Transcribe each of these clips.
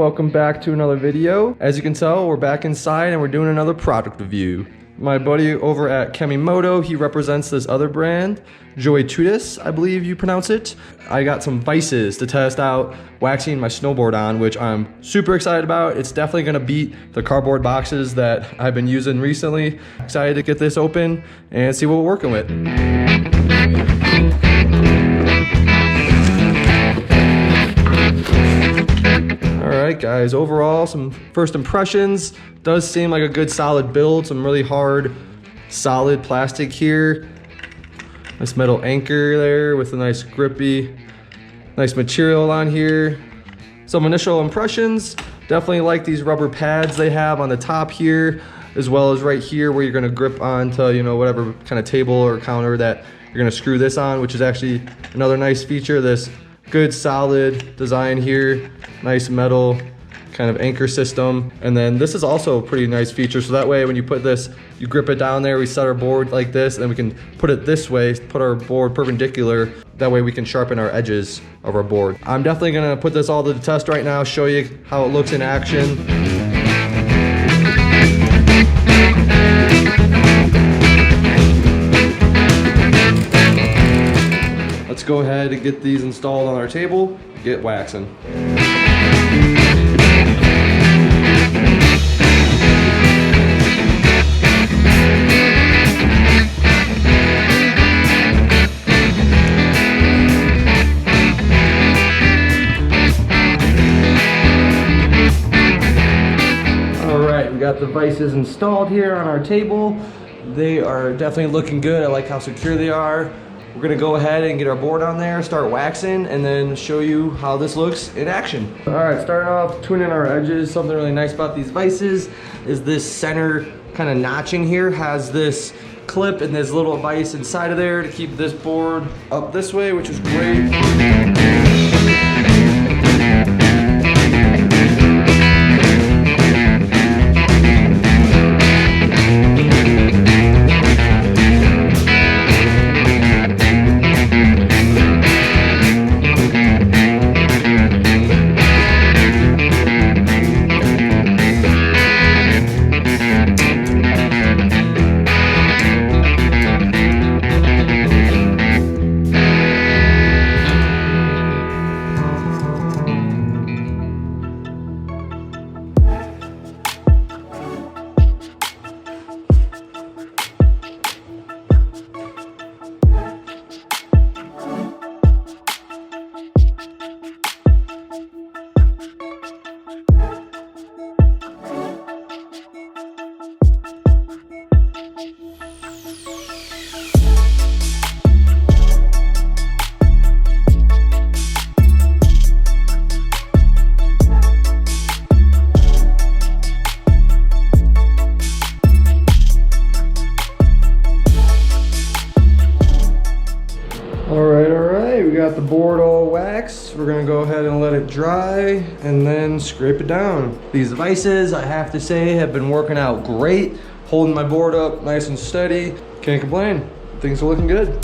welcome back to another video. As you can tell, we're back inside and we're doing another product review. My buddy over at Kemimoto, he represents this other brand, Joytutus, I believe you pronounce it. I got some Vises to test out waxing my snowboard on, which I'm super excited about. It's definitely gonna beat the cardboard boxes that I've been using recently. Excited to get this open and see what we're working with. Alright guys, overall some first impressions. Does seem like a good solid build, some really hard solid plastic here. Nice metal anchor there with a nice grippy, nice material on here. Some initial impressions, definitely like these rubber pads they have on the top here, as well as right here where you're gonna grip onto, you know, whatever kind of table or counter that you're gonna screw this on, which is actually another nice feature. This good solid design here, nice metal kind of anchor system. And then this is also a pretty nice feature, so that way when you put this, you grip it down there, we set our board like this, and then we can put it this way, put our board perpendicular, that way we can sharpen our edges of our board. I'm definitely gonna put this all to the test right now, show you how it looks in action. Let's go ahead and get these installed on our table, get waxing. Alright, we got the Vises installed here on our table. They are definitely looking good. I like how secure they are. We're gonna go ahead and get our board on there, start waxing, and then show you how this looks in action. All right, starting off tuning our edges. Something really nice about these Vises is this center kind of notching here has this clip and this little vise inside of there to keep this board up this way, which is great. Alright, we got the board all waxed. We're gonna go ahead and let it dry and then scrape it down. These Vises, I have to say, have been working out great. Holding my board up nice and steady. Can't complain. Things are looking good.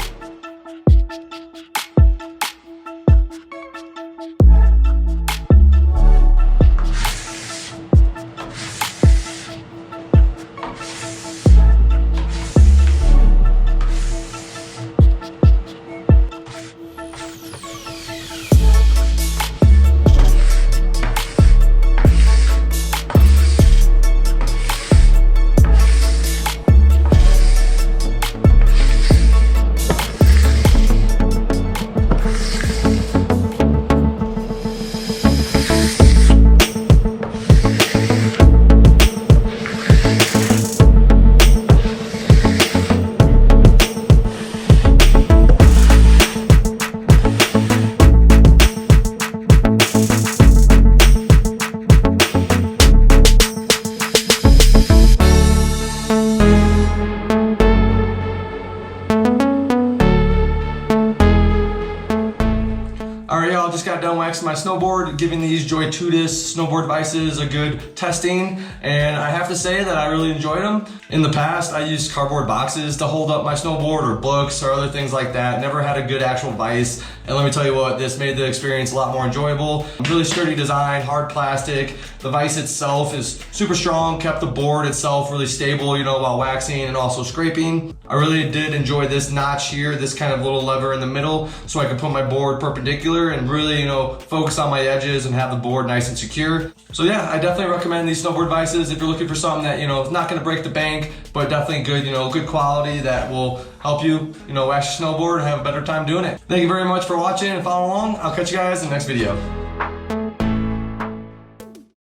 just got done waxing my snowboard, giving these Joytutus Snowboard Vises a good testing, and I have to say that I really enjoyed them. In the past, I used cardboard boxes to hold up my snowboard, or books or other things like that. Never had a good actual vise, and let me tell you what, this made the experience a lot more enjoyable. Really sturdy design, hard plastic. The vise itself is super strong, kept the board itself really stable, you know, while waxing and also scraping. I really did enjoy this notch here, this kind of little lever in the middle, so I could put my board perpendicular and really, you know, focus on my edges and have the board nice and secure. So yeah, I definitely recommend these snowboard vises if you're looking for something that, you know, is not gonna break the bank, but definitely good, you know, good quality that will help you, you know, wax your snowboard and have a better time doing it. Thank you very much for watching and following along. I'll catch you guys in the next video.